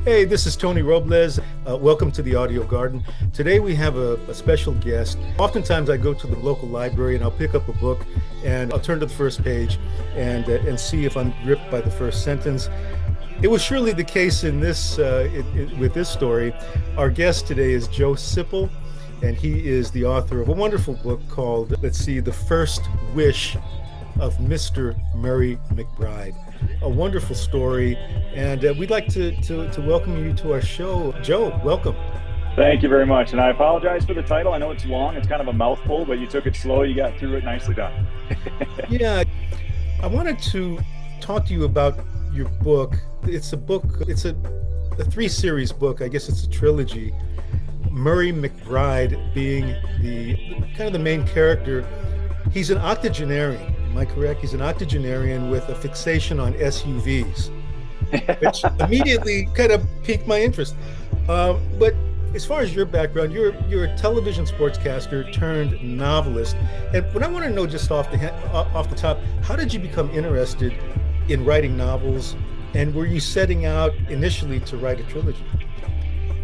Hey, this is Tony Robles. Welcome to the Audio Garden. Today we have a special guest. Oftentimes I go to the local library and I'll pick up a book and I'll turn to the first page and see if I'm gripped by the first sentence. It was surely the case in this with this story. Our guest today is Joe Siple, and he is the author of a wonderful book called, The First Wish of Mr. Murray McBride. A wonderful story, and we'd like to welcome you to our show. Joe, welcome. Thank you very much, and I apologize for the title. I know it's long, it's kind of a mouthful, but you took it slow, you got through it, nicely done. Yeah, I wanted to talk to you about your book. It's a three-series book. I guess it's a trilogy. Murray McBride being the main character. He's an octogenarian. Am I correct? He's an octogenarian with a fixation on SUVs, which immediately kind of piqued my interest. But as far as your background, you're a television sportscaster turned novelist. And what I want to know just off the top, how did you become interested in writing novels? And were you setting out initially to write a trilogy?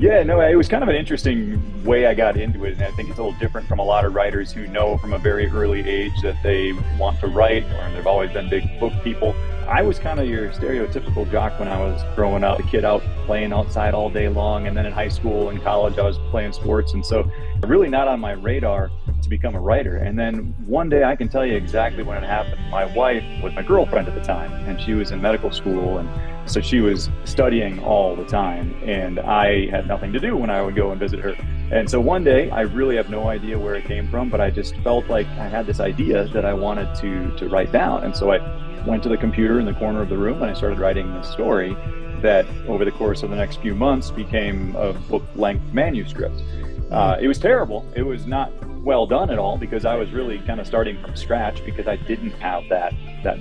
Yeah, no, it was kind of an interesting way I got into it, and I think it's a little different from a lot of writers who know from a very early age that they want to write, or they've always been big book people. I was kind of your stereotypical jock when I was growing up, a kid out playing outside all day long, and then in high school and college I was playing sports, and so really not on my radar to become a writer. And then one day, I can tell you exactly when it happened. My wife was my girlfriend at the time, and she was in medical school, and so she was studying all the time, and I had nothing to do when I would go and visit her. And so one day, I really have no idea where it came from, but I just felt like I had this idea that I wanted to write down. And so I went to the computer in the corner of the room and I started writing this story that over the course of the next few months became a book-length manuscript. It was terrible. It was not well done at all, because I was really kind of starting from scratch, because I didn't have that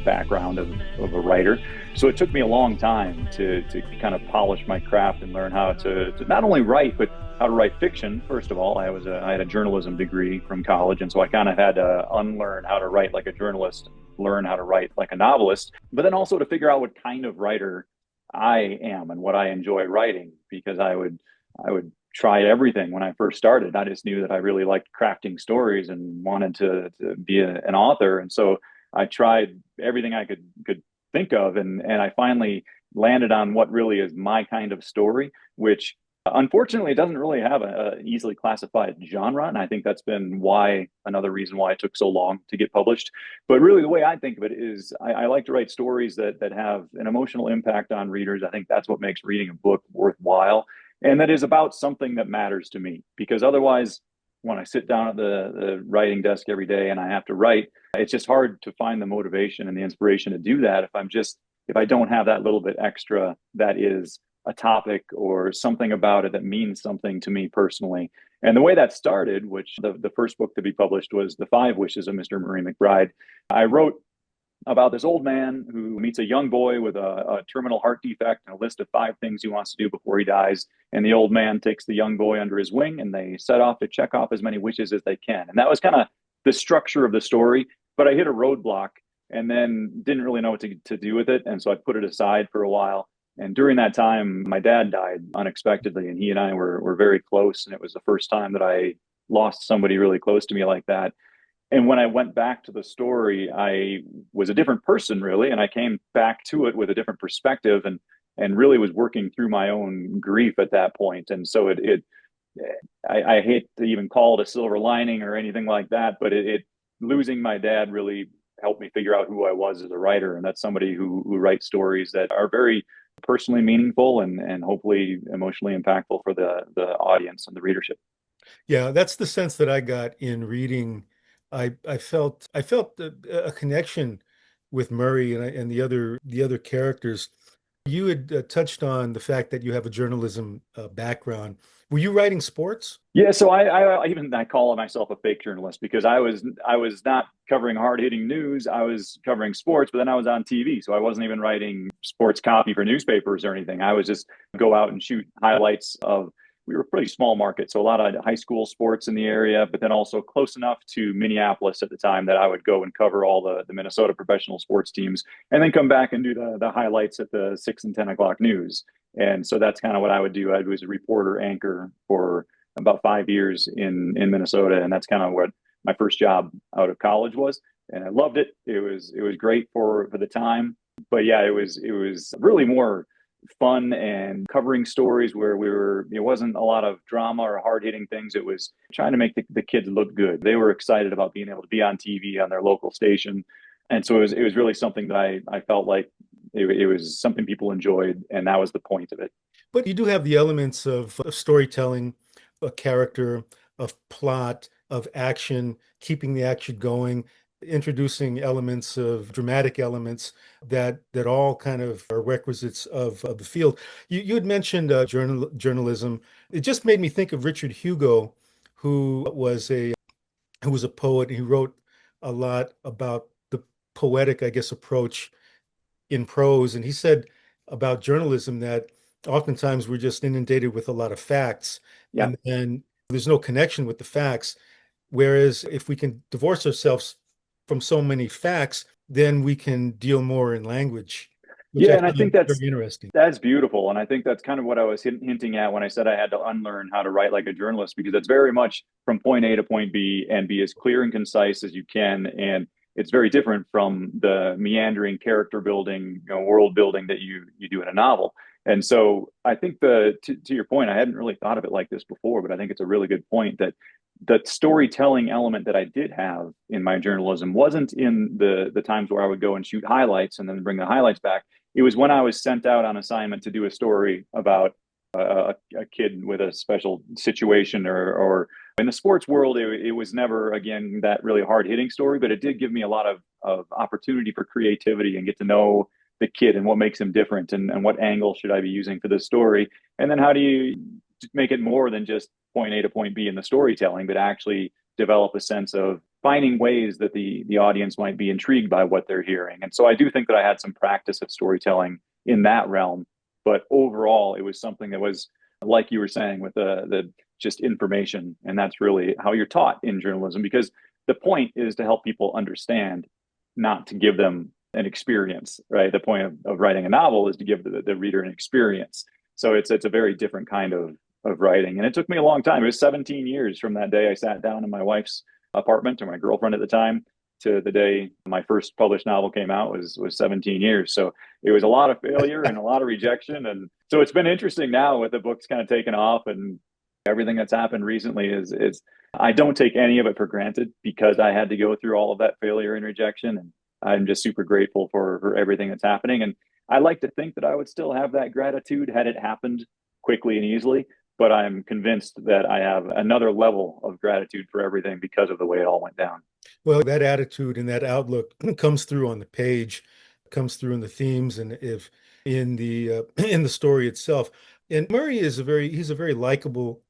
background of a writer. So it took me a long time to kind of polish my craft and learn how to not only write, but how to write fiction. First of all, I had a journalism degree from college, and so I kind of had to unlearn how to write like a journalist, learn how to write like a novelist, but then also to figure out what kind of writer I am and what I enjoy writing, because I would try everything when I first started. I just knew that I really liked crafting stories and wanted to be an author. And so I tried everything I could think of. And I finally landed on what really is my kind of story, which unfortunately doesn't really have an easily classified genre. And I think that's been another reason why it took so long to get published. But really the way I think of it is I like to write stories that have an emotional impact on readers. I think that's what makes reading a book worthwhile. And that is about something that matters to me, because otherwise, when I sit down at the writing desk every day and I have to write, it's just hard to find the motivation and the inspiration to do that if I don't have that little bit extra that is a topic or something about it that means something to me personally. And the way that started, which the first book to be published was The 5 Wishes of Mr. Murray McBride. I wrote about this old man who meets a young boy with a terminal heart defect and a list of 5 things he wants to do before he dies. And the old man takes the young boy under his wing, and they set off to check off as many wishes as they can. And that was kind of the structure of the story. But I hit a roadblock and then didn't really know what to do with it. And so I put it aside for a while. And during that time, my dad died unexpectedly, and he and I were very close. And it was the first time that I lost somebody really close to me like that. And when I went back to the story, I was a different person, really. And I came back to it with a different perspective and really was working through my own grief at that point. And so I hate to even call it a silver lining or anything like that, but losing my dad really helped me figure out who I was as a writer. And that's somebody who writes stories that are very personally meaningful and hopefully emotionally impactful for the audience and the readership. Yeah, that's the sense that I got in reading. I felt a connection with Murray and the other characters. You had touched on the fact that you have a journalism background. Were you writing sports? Yeah, so I call myself a fake journalist, because I was not covering hard-hitting news. I was covering sports, but then I was on TV, so I wasn't even writing sports copy for newspapers or anything. I was just go out and shoot highlights of. We were a pretty small market, so a lot of high school sports in the area, but then also close enough to Minneapolis at the time that I would go and cover all the Minnesota professional sports teams, and then come back and do the highlights at the 6 and 10 o'clock news. And so that's kind of what I would do. I was a reporter anchor for about 5 years in Minnesota, and that's kind of what my first job out of college was. And I loved it. It was great for the time. But yeah, it was really more fun and covering stories where it wasn't a lot of drama or hard hitting things. It was trying to make the kids look good. They were excited about being able to be on TV on their local station. And so it was really something that I felt like it was something people enjoyed, and that was the point of it. But you do have the elements of storytelling, a character, of plot, of action, keeping the action going, introducing elements of dramatic elements that all kind of are requisites of the field. You had mentioned journalism. It just made me think of Richard Hugo, who was a poet. He wrote a lot about the poetic, I guess, approach in prose. And he said about journalism that oftentimes we're just inundated with a lot of facts, Yeah. and then there's no connection with the facts. Whereas if we can divorce ourselves from so many facts, then we can deal more in language, which Yeah, I and I think find that's very interesting. that's beautiful, and I think that's kind of what I was hinting at when I said I had to unlearn how to write like a journalist, because it's very much from point A to point B and be as clear and concise as you can, and it's very different from the meandering character building, world building that you do in a novel. And so I think to your point, I hadn't really thought of it like this before, but I think it's a really good point that the storytelling element that I did have in my journalism wasn't in the times where I would go and shoot highlights and then bring the highlights back. It was when I was sent out on assignment to do a story about a kid with a special situation, or in the sports world, it was never, again, that really hard hitting story, but it did give me a lot of opportunity for creativity and get to know the kid and what makes him different, and what angle should I be using for this story. And then how do you make it more than just point A to point B in the storytelling, but actually develop a sense of finding ways that the audience might be intrigued by what they're hearing. And so I do think that I had some practice of storytelling in that realm, but overall it was something that was, like you were saying, with the just information, and that's really how you're taught in journalism, because the point is to help people understand, not to give them an experience, right? The point of writing a novel is to give the reader an experience. So it's a very different kind of writing. And it took me a long time. It was 17 years from that day I sat down in my wife's apartment, or my girlfriend at the time, to the day my first published novel came out was 17 years. So it was a lot of failure and a lot of rejection. And so it's been interesting now with the books kind of taken off, and everything that's happened recently is I don't take any of it for granted, because I had to go through all of that failure and rejection. And I'm just super grateful for everything that's happening. And I like to think that I would still have that gratitude had it happened quickly and easily. But I'm convinced that I have another level of gratitude for everything because of the way it all went down. Well, that attitude and that outlook comes through on the page, comes through in the themes, and if in the in the story itself. And Murray is he's a very likable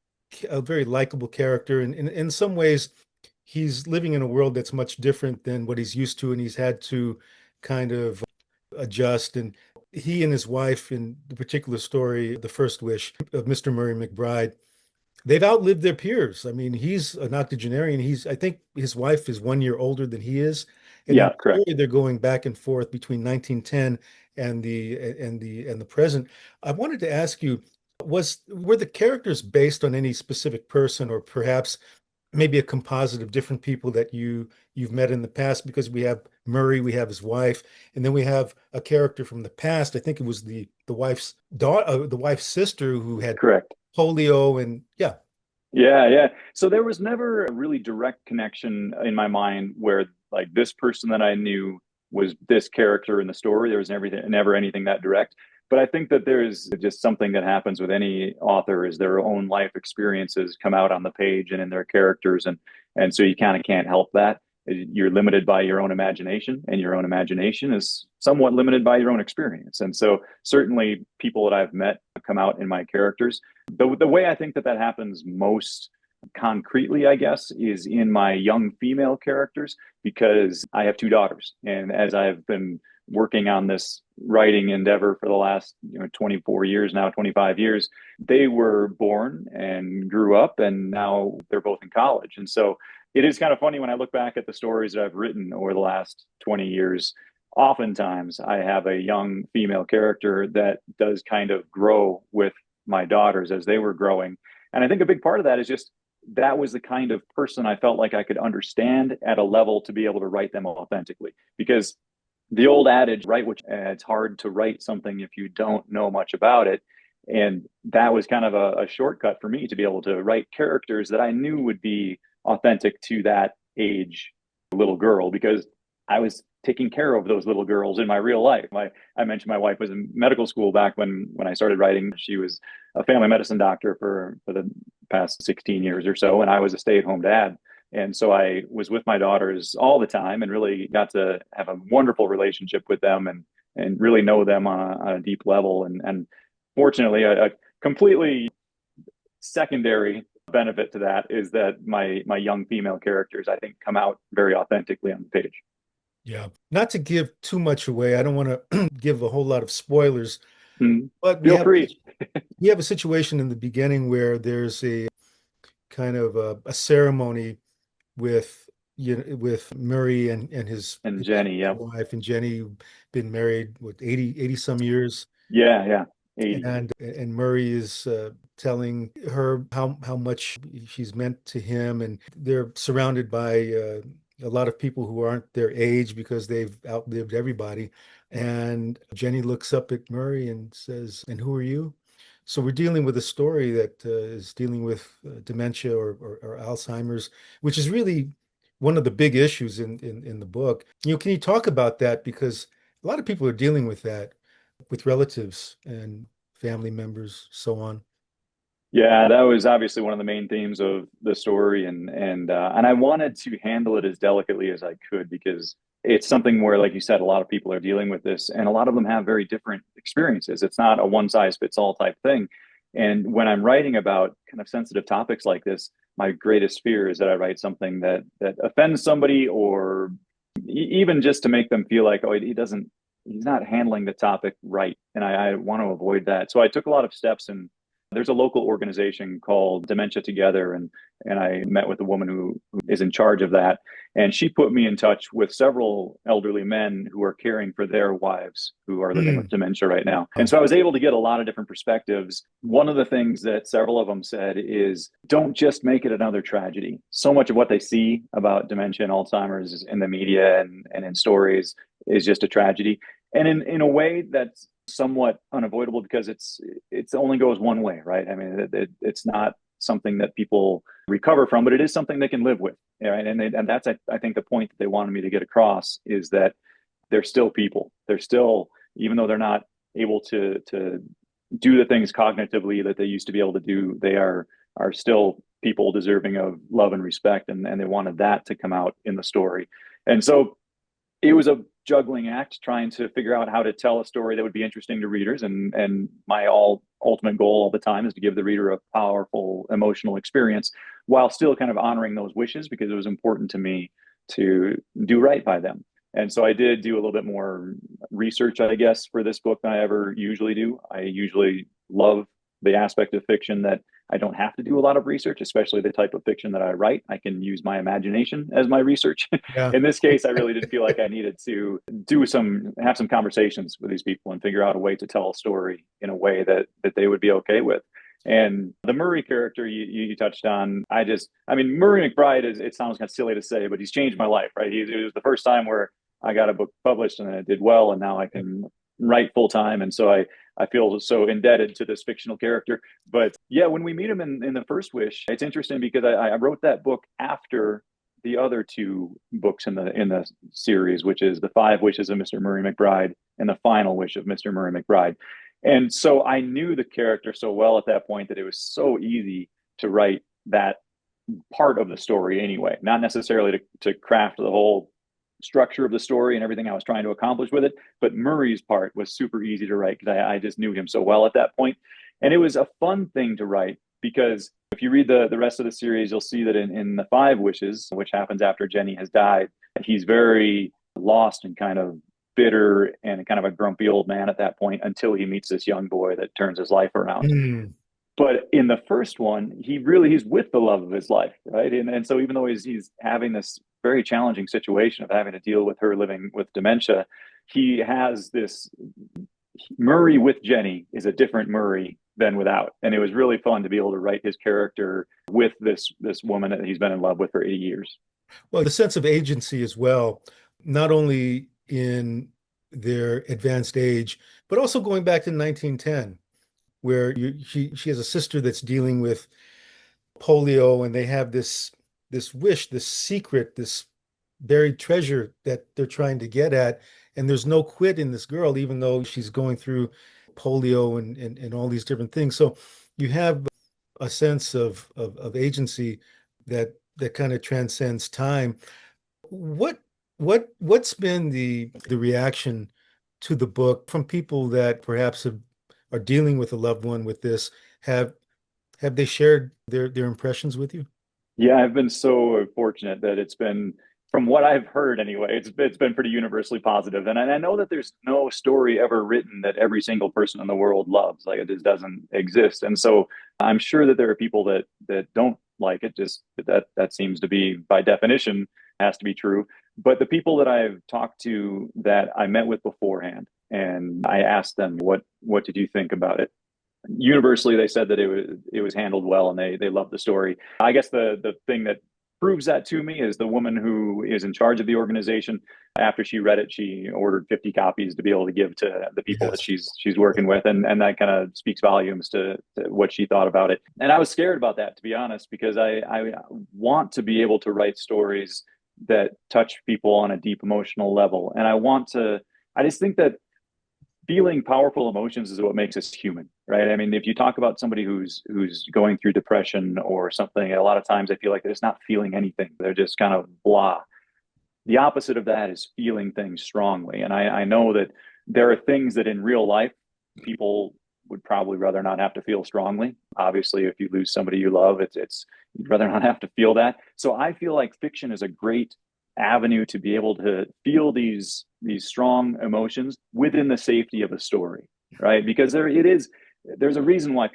character, and in some ways, he's living in a world that's much different than what he's used to, and he's had to kind of adjust. And he and his wife, in the particular story, The First Wish of Mr. Murray McBride, they've outlived their peers. I mean, he's an octogenarian. I think his wife is 1 year older than he is. And in Yeah, the correct. story, they're going back and forth between 1910 and the present. I wanted to ask you, were the characters based on any specific person, or perhaps maybe a composite of different people that you've met in the past? Because we have Murray, we have his wife, and then we have a character from the past. I think it was the wife's daughter, the wife's sister, who had Correct. polio, and yeah. Yeah, yeah. So there was never a really direct connection in my mind where, like, this person that I knew was this character in the story. There was never anything that direct. But I think that there's just something that happens with any author, is their own life experiences come out on the page and in their characters, and so you kind of can't help that. You're limited by your own imagination, and your own imagination is somewhat limited by your own experience. And so certainly people that I've met come out in my characters. The way I think that happens most concretely, I guess, is in my young female characters, because I have two daughters. And as I've been working on this writing endeavor for the last 24 years now, 25 years, they were born and grew up, and now they're both in college. And so it is kind of funny when I look back at the stories that I've written over the last 20 years. oftentimes I have a young female character that does kind of grow with my daughters as they were growing. And I think a big part of that is just that was the kind of person I felt like I could understand at a level to be able to write them authentically. Because the old adage, right, which it's hard to write something if you don't know much about it. And that was kind of a shortcut for me to be able to write characters that I knew would be authentic to that age little girl, because I was taking care of those little girls in my real life. I mentioned my wife was in medical school back when I started writing. She was a family medicine doctor for the past 16 years or so, and I was a stay-at-home dad. And so I was with my daughters all the time and really got to have a wonderful relationship with them and really know them on a deep level. And fortunately, a completely secondary benefit to that is that my young female characters, I think, come out very authentically on the page. Yeah. Not to give too much away, I don't want to give a whole lot of spoilers, Mm. but Feel free. we have a situation in the beginning where there's a kind of a ceremony with with Murray and And his Jenny, yeah. wife and Jenny, been married what 80 some years, Yeah, yeah. 80. and Murray is telling her how much she's meant to him, and they're surrounded by a lot of people who aren't their age because they've outlived everybody. And Jenny looks up at Murray and says, "And who are you?" So we're dealing with a story that is dealing with dementia or Alzheimer's, which is really one of the big issues in the book. Can you talk about that? Because a lot of people are dealing with that with relatives and family members, so on. Yeah, that was obviously one of the main themes of the story, and I wanted to handle it as delicately as I could, because it's something where, like you said, a lot of people are dealing with this, and a lot of them have very different experiences. It's not a one size fits all type thing. And when I'm writing about kind of sensitive topics like this, my greatest fear is that I write something that offends somebody, or even just to make them feel like, oh, he's not handling the topic right, and I want to avoid that. So I took a lot of steps, and there's a local organization called Dementia Together, and I met with a woman who is in charge of that, and she put me in touch with several elderly men who are caring for their wives who are living with Mm. dementia right now. And so I was able to get a lot of different perspectives. One of the things that several of them said is, don't just make it another tragedy. So much of what they see about dementia and Alzheimer's in the media and in stories is just a tragedy. And in a way that's somewhat unavoidable, because it's only goes one way, right? I mean, it's not something that people recover from, but it is something they can live with, right? And that's I think the point that they wanted me to get across is that they're still people. They're still, even though they're not able to do the things cognitively that they used to be able to do, they are still people deserving of love and respect, and they wanted that to come out in the story. And so it was a juggling act trying to figure out how to tell a story that would be interesting to readers. And my ultimate goal all the time is to give the reader a powerful emotional experience while still kind of honoring those wishes, because it was important to me to do right by them. And so I did do a little bit more research, I guess, for this book than I ever usually do. I usually love the aspect of fiction that I don't have to do a lot of research, especially the type of fiction that I write. I can use my imagination as my research. Yeah. In this case, I really did feel like I needed to have some conversations with these people and figure out a way to tell a story in a way that they would be okay with. And the Murray character you touched on, I mean, Murray McBride it sounds kind of silly to say, but he's changed my life, right? It was the first time where I got a book published and it did well, and now I can write full time. And so I feel so indebted to this fictional character. But yeah, when we meet him in the first wish, it's interesting because I wrote that book after the other two books in the series, which is The Five Wishes of Mr. Murray McBride and The Final Wish of Mr. Murray McBride. And so I knew the character so well at that point that it was so easy to write that part of the story anyway, not necessarily to craft the whole structure of the story and everything I was trying to accomplish with it. But Murray's part was super easy to write because I just knew him so well at that point. And it was a fun thing to write, because if you read the rest of the series, you'll see that in The Five Wishes, which happens after Jenny has died, he's very lost and kind of bitter and kind of a grumpy old man at that point until he meets this young boy that turns his life around. Mm. But in the first one, he's with the love of his life, right? And so even though he's having this very challenging situation of having to deal with her living with dementia. He has this Murray with Jenny is a different Murray than without. And it was really fun to be able to write his character with this woman that he's been in love with for 80 years. Well, the sense of agency as well, not only in their advanced age, but also going back to 1910, where she has a sister that's dealing with polio, and they have this wish, this secret, this buried treasure that they're trying to get at. And there's no quit in this girl, even though she's going through polio and all these different things. So you have a sense of agency that kind of transcends time. What what's been the reaction to the book from people that perhaps are dealing with a loved one with this? Have they shared their impressions with you? Yeah, I've been so fortunate that it's been, from what I've heard anyway, it's been pretty universally positive. And I know that there's no story ever written that every single person in the world loves. Like, it just doesn't exist. And so I'm sure that there are people that don't like it. Just that seems to be, by definition, has to be true. But the people that I've talked to that I met with beforehand, and I asked them, what did you think about it? Universally, they said that it was handled well, and they loved the story. I guess the thing that proves that to me is the woman who is in charge of the organization. After she read it, she ordered 50 copies to be able to give to the people that Yes. she's working with, and that kind of speaks volumes to what she thought about it. And I was scared about that, to be honest, because I want to be able to write stories that touch people on a deep emotional level, and I just think that feeling powerful emotions is what makes us human, right? I mean, if you talk about somebody who's going through depression or something, a lot of times I feel like they're just not feeling anything. They're just kind of blah. The opposite of that is feeling things strongly. And I know that there are things that in real life people would probably rather not have to feel strongly. Obviously, if you lose somebody you love, it's you'd rather not have to feel that. So I feel like fiction is a great avenue to be able to feel these strong emotions within the safety of a story, right? Because there's a reason why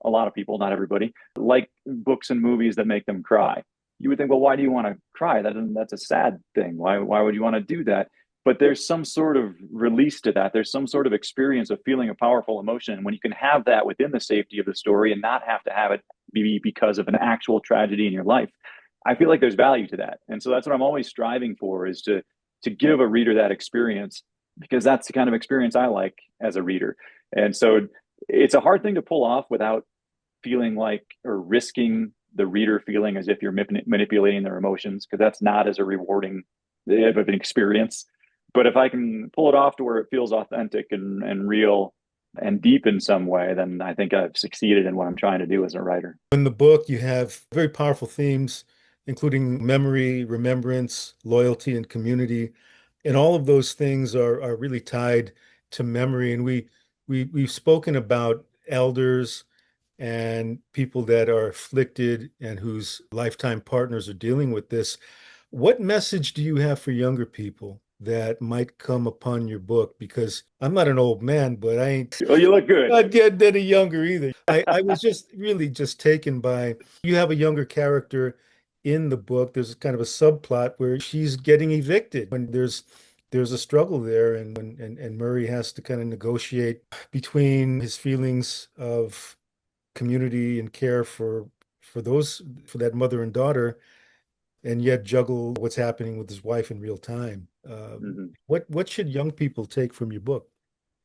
a lot of people, not everybody, like books and movies that make them cry. You would think, well, why do you want to cry? That's a sad thing. Why would you want to do that? But there's some sort of release to that. There's some sort of experience of feeling a powerful emotion. And when you can have that within the safety of the story and not have to have it be because of an actual tragedy in your life, I feel like there's value to that. And so that's what I'm always striving for, is to give a reader that experience, because that's the kind of experience I like as a reader. And so it's a hard thing to pull off without feeling like, or risking the reader feeling as if you're manipulating their emotions, because that's not as a rewarding of an experience. But if I can pull it off to where it feels authentic and real and deep in some way, then I think I've succeeded in what I'm trying to do as a writer. In the book, you have very powerful themes, including memory, remembrance, loyalty, and community. And all of those things are really tied to memory. And we've spoken about elders and people that are afflicted and whose lifetime partners are dealing with this. What message do you have for younger people that might come upon your book? Because I'm not an old man, but I ain't Well, you look good. not getting any younger either. I was just really just taken by, you have a younger character in the book. There's kind of a subplot where she's getting evicted, when there's a struggle there, and Murray has to kind of negotiate between his feelings of community and care for that mother and daughter, and yet juggle what's happening with his wife in real time. Mhm. What should young people take from your book?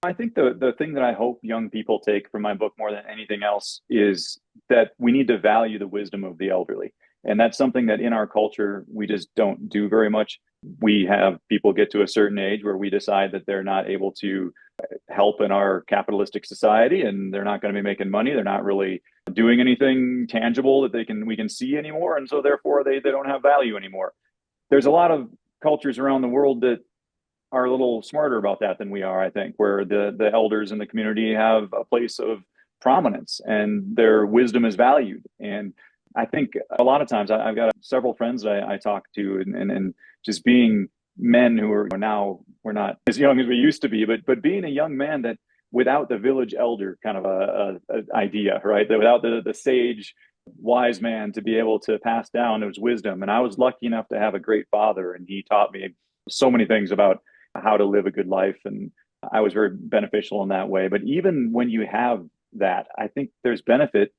I think the thing that I hope young people take from my book more than anything else is that we need to value the wisdom of the elderly. And that's something that in our culture, we just don't do very much. We have people get to a certain age where we decide that they're not able to help in our capitalistic society, and they're not going to be making money. They're not really doing anything tangible that we can see anymore. And so therefore they don't have value anymore. There's a lot of cultures around the world that are a little smarter about that than we are, I think, where the elders in the community have a place of prominence and their wisdom is valued. And I think a lot of times I've got several friends that I talk to, and just being men who are now, we're not as young as we used to be, but being a young man that without the village elder kind of a idea, right? That without the sage wise man to be able to pass down his wisdom. And I was lucky enough to have a great father, and he taught me so many things about how to live a good life. And I was very beneficial in that way. But even when you have that, I think there's benefit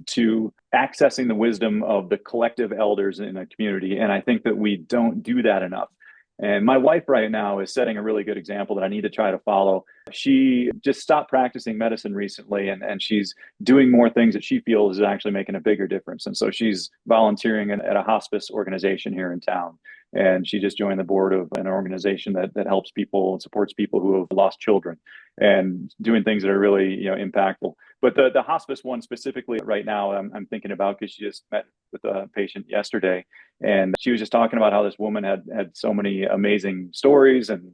to accessing the wisdom of the collective elders in a community. And I think that we don't do that enough. And my wife right now is setting a really good example that I need to try to follow. She just stopped practicing medicine recently, and she's doing more things that she feels is actually making a bigger difference. And so she's volunteering at a hospice organization here in town. And she just joined the board of an organization that helps people and supports people who have lost children, and doing things that are really, impactful. But the hospice one specifically right now, I'm thinking about, because she just met with a patient yesterday, and she was just talking about how this woman had so many amazing stories and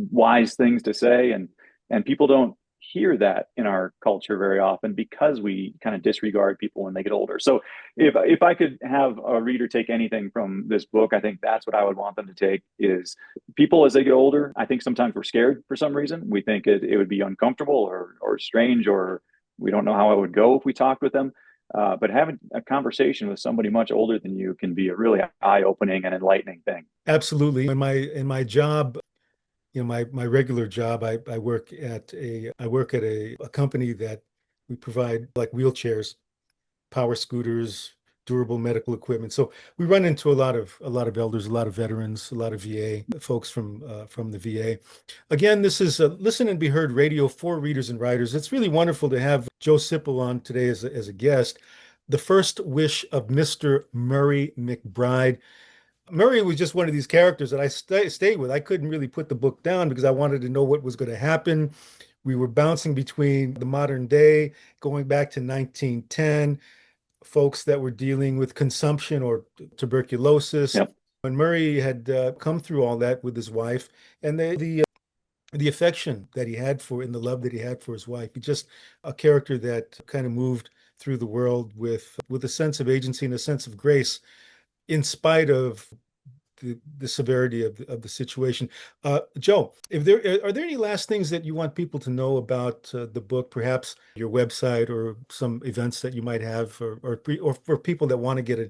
wise things to say, and people don't hear that in our culture very often because we kind of disregard people when they get older. So if I could have a reader take anything from this book, I think that's what I would want them to take is people as they get older. I think sometimes we're scared for some reason. We think it would be uncomfortable or strange, or we don't know how it would go if we talked with them. But having a conversation with somebody much older than you can be a really eye-opening and enlightening thing. Absolutely. In my job, my regular job, I work at a company that we provide like wheelchairs, power scooters, durable medical equipment. So we run into a lot of elders, a lot of veterans, a lot of VA folks from the VA. Again, this is Listen and Be Heard Radio for readers and writers. It's really wonderful to have Joe Siple on today as a guest. The First Wish of Mr. Murray McBride. Murray was just one of these characters that I stayed with. I couldn't really put the book down because I wanted to know what was going to happen. We were bouncing between the modern day, going back to 1910, folks that were dealing with consumption or tuberculosis. Yep. When Murray had come through all that with his wife, and the affection that he had for and the love that he had for his wife, he just a character that kind of moved through the world with a sense of agency and a sense of grace in spite of the severity of the situation. Joe, if are there any last things that you want people to know about the book, perhaps your website or some events that you might have, or for people that want to get a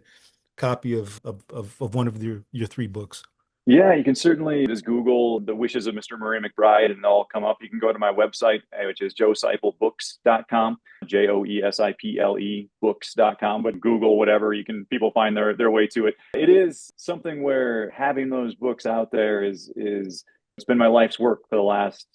copy of one of your three books? Yeah, you can certainly just Google The Wishes of Mr. Murray McBride and they'll come up. You can go to my website, which is joesiplebooks.com, JOESIPLE books.com. But Google, whatever, people find their way to it. It is something where having those books out there is it's been my life's work for the last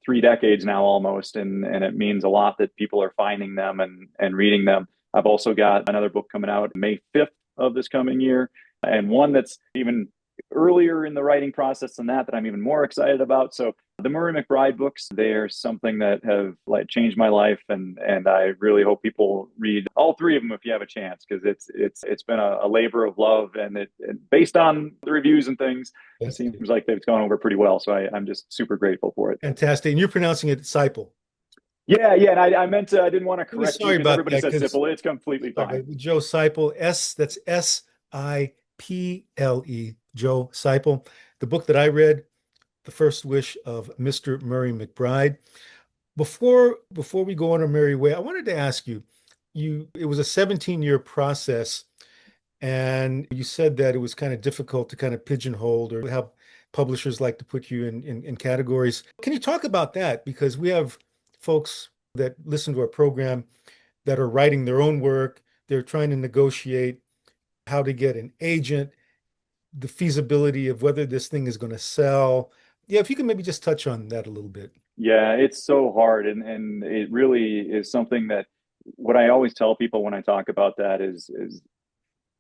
3 decades now almost, and it means a lot that people are finding them and reading them. I've also got another book coming out May 5th of this coming year, and one that's even earlier in the writing process than that I'm even more excited about. So the Murray McBride books, they're something that have changed my life, and I really hope people read all three of them if you have a chance, because it's been a labor of love, and based on the reviews and things, it seems like they've gone over pretty well. So I'm just super grateful for it. Fantastic. And you're pronouncing it Siple. Yeah, and I meant to, I didn't want to correct Sorry you because about everybody that, says Siple. It's completely fine. Joe Siple, that's Siple, Joe Siple. The book that I read, The First Wish of Mr. Murray McBride. Before we go on our merry way, I wanted to ask you, it was a 17-year process, and you said that it was kind of difficult to kind of pigeonhole, or how publishers like to put you in categories. Can you talk about that? Because we have folks that listen to our program that are writing their own work. They're trying to negotiate how to get an agent, the feasibility of whether this thing is going to sell. Yeah, if you can maybe just touch on that a little bit. Yeah, it's so hard. And it really is something that what I always tell people when I talk about that is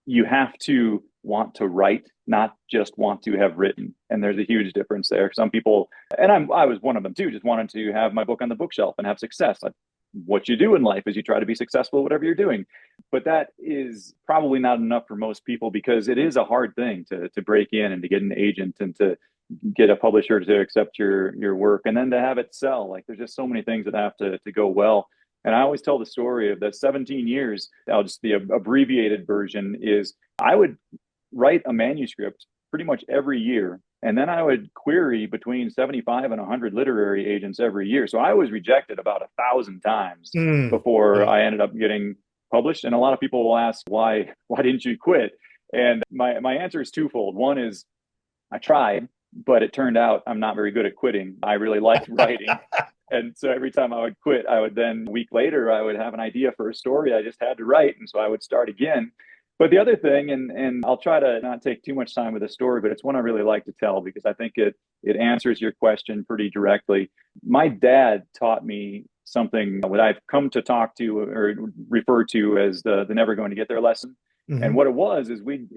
you have to want to write, not just want to have written. And there's a huge difference there. Some people, and I was one of them too, just wanted to have my book on the bookshelf and have success. What you do in life is you try to be successful, whatever you're doing. But that is probably not enough for most people, because it is a hard thing to break in and to get an agent and to get a publisher to accept your work, and then to have it sell. There's just so many things that have to go well. And I always tell the story of that 17 years. The abbreviated version is I would write a manuscript pretty much every year, and then I would query between 75 and 100 literary agents every year. So I was rejected about 1,000 times before I ended up getting published. And a lot of people will ask, why didn't you quit? And my answer is twofold. One is I tried, but it turned out I'm not very good at quitting. I really liked writing. And so every time I would quit, I would then a week later, I would have an idea for a story I just had to write. And so I would start again. But the other thing, and I'll try to not take too much time with the story, but it's one I really like to tell because I think it answers your question pretty directly. My dad taught me something that I've come to talk to or refer to as the never going to get there lesson. Mm-hmm. And what it was is he'd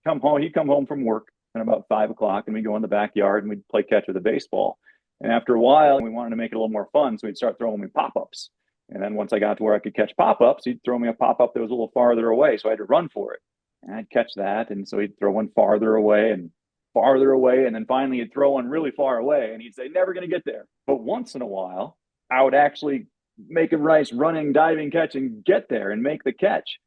come home from work at about 5 o'clock and we'd go in the backyard and we'd play catch with a baseball. And after a while, we wanted to make it a little more fun. So we'd start throwing me pop-ups. And then once I got to where I could catch pop-ups, he'd throw me a pop-up that was a little farther away. So I had to run for it. And I'd catch that. And so he'd throw one farther away. And then finally he'd throw one really far away. And he'd say, never going to get there. But once in a while, I would actually make a nice running, diving catch and get there and make the catch.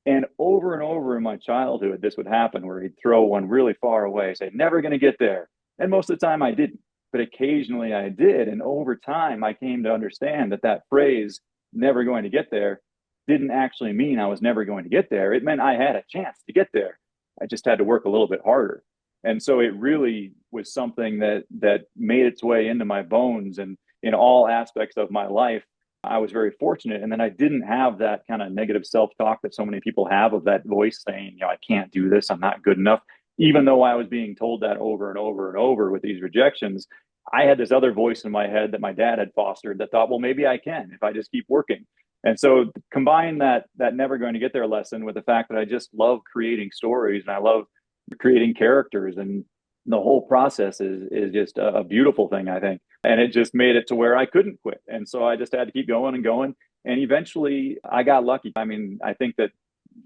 And over in my childhood, this would happen where he'd throw one really far away, say, never going to get there. And most of the time I didn't. But occasionally I did. And over time, I came to understand that phrase, never going to get there, didn't actually mean I was never going to get there. It meant I had a chance to get there. I just had to work a little bit harder. And so it really was something that made its way into my bones. And in all aspects of my life, I was very fortunate. And then I didn't have that kind of negative self-talk that so many people have of that voice saying, I can't do this. I'm not good enough. Even though I was being told that over and over and over with these rejections, I had this other voice in my head that my dad had fostered that thought, well, maybe I can if I just keep working. And so combine that never going to get there lesson with the fact that I just love creating stories and I love creating characters. And the whole process is just a beautiful thing, I think. And it just made it to where I couldn't quit. And so I just had to keep going and going. And eventually I got lucky. I mean, I think that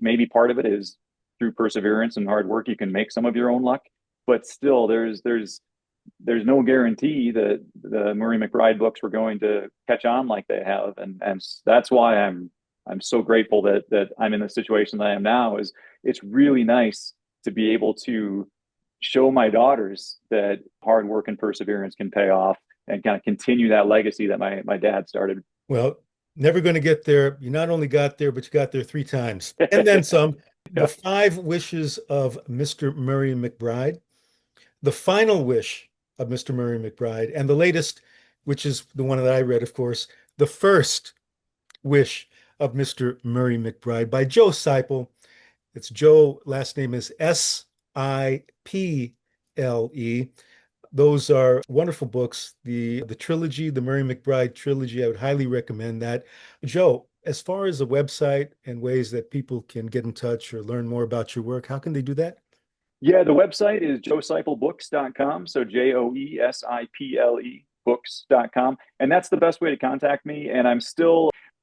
maybe part of it is through perseverance and hard work, you can make some of your own luck, but still there's no guarantee that the Murray McBride books were going to catch on like they have. And that's why I'm so grateful that I'm in the situation that I am now. Is it's really nice to be able to show my daughters that hard work and perseverance can pay off and kind of continue that legacy that my dad started. Well, never going to get there. You not only got there, but you got there 3 times and then some. The 5 wishes of Mr. Murray McBride, the final wish of Mr. Murray McBride, and the latest, which is the one that I read, of course, the first wish of Mr. Murray McBride by Joe Siple. It's Joe, last name is Siple. Those are wonderful books. The trilogy, the Murray McBride Trilogy, I would highly recommend that. Joe, as far as a website and ways that people can get in touch or learn more about your work, how can they do that? Yeah, the website is joesiplebooks.com. So JOESIPLE books.com. And that's the best way to contact me. And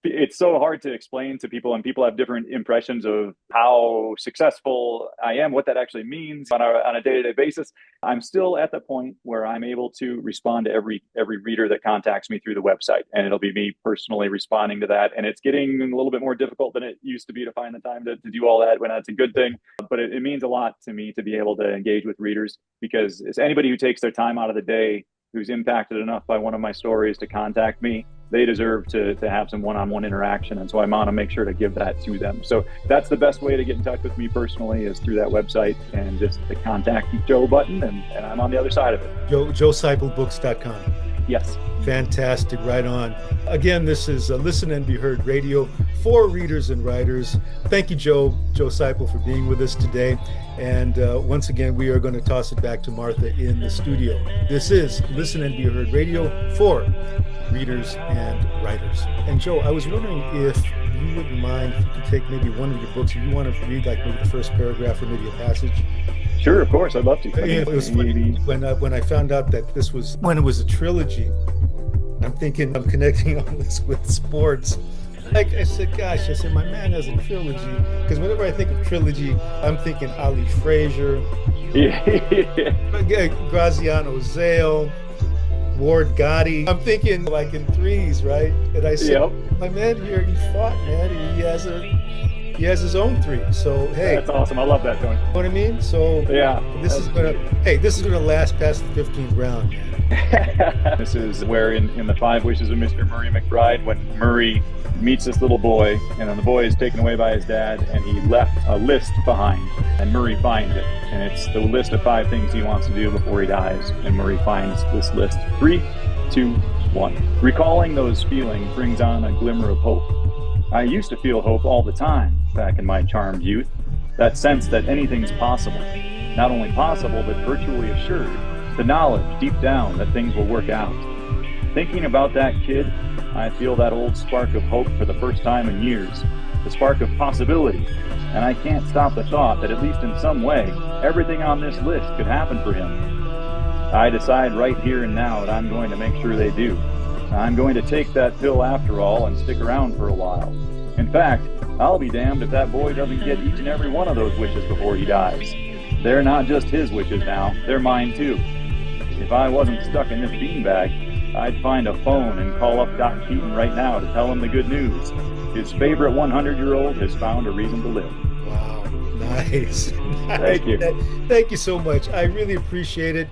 it's so hard to explain to people, and people have different impressions of how successful I am, what that actually means on a day-to-day basis. I'm still at the point where I'm able to respond to every reader that contacts me through the website, and it'll be me personally responding to that. And it's getting a little bit more difficult than it used to be to find the time to do all that, when that's a good thing. But it means a lot to me to be able to engage with readers, because it's anybody who takes their time out of the day who's impacted enough by one of my stories to contact me, they deserve to have some one-on-one interaction. And so I want to make sure to give that to them. So that's the best way to get in touch with me personally, is through that website and just the contact Joe button. And I'm on the other side of it. JoeSiplebooks.com. Yes. Fantastic. Right on. Again, this is Listen and Be Heard Radio for readers and writers. Thank you, Joe Siple, for being with us today. And once again, we are going to toss it back to Martha in the studio. This is Listen and Be Heard Radio for readers and writers. And Joe, I was wondering if you wouldn't mind if you could take maybe one of your books, if you want to read like maybe the first paragraph or maybe a passage. Sure, of course, I'd love to. It was funny when I found out that this was, when it was a trilogy, I'm thinking I'm connecting all this with sports. Like I said, my man has a trilogy, because whenever I think of trilogy, I'm thinking Ali Frazier, Graziano Zale, Ward Gotti. I'm thinking like in threes, right? And I said, My man here, he fought, man. He has he has his own 3. So hey, That's awesome. I love that, Tony. you know what I mean? So Yeah. this is gonna last past the 15th round, man. This is where in the 5 Wishes of Mr. Murray McBride, when Murray meets this little boy, and then the boy is taken away by his dad, and he left a list behind, and Murray finds it, and it's the list of 5 things he wants to do before he dies, and Murray finds this list. 3, 2, 1. Recalling those feelings brings on a glimmer of hope. I used to feel hope all the time back in my charmed youth, that sense that anything's possible. Not only possible, but virtually assured. The knowledge deep down that things will work out. Thinking about that kid, I feel that old spark of hope for the first time in years. The spark of possibility. And I can't stop the thought that at least in some way, everything on this list could happen for him. I decide right here and now that I'm going to make sure they do. I'm going to take that pill after all and stick around for a while. In fact, I'll be damned if that boy doesn't get each and every one of those wishes before he dies. They're not just his wishes now, they're mine too. If I wasn't stuck in this beanbag, I'd find a phone and call up Doc Keaton right now to tell him the good news. His favorite 100-year-old has found a reason to live. Wow, nice. Thank you. Thank you so much. I really appreciate it.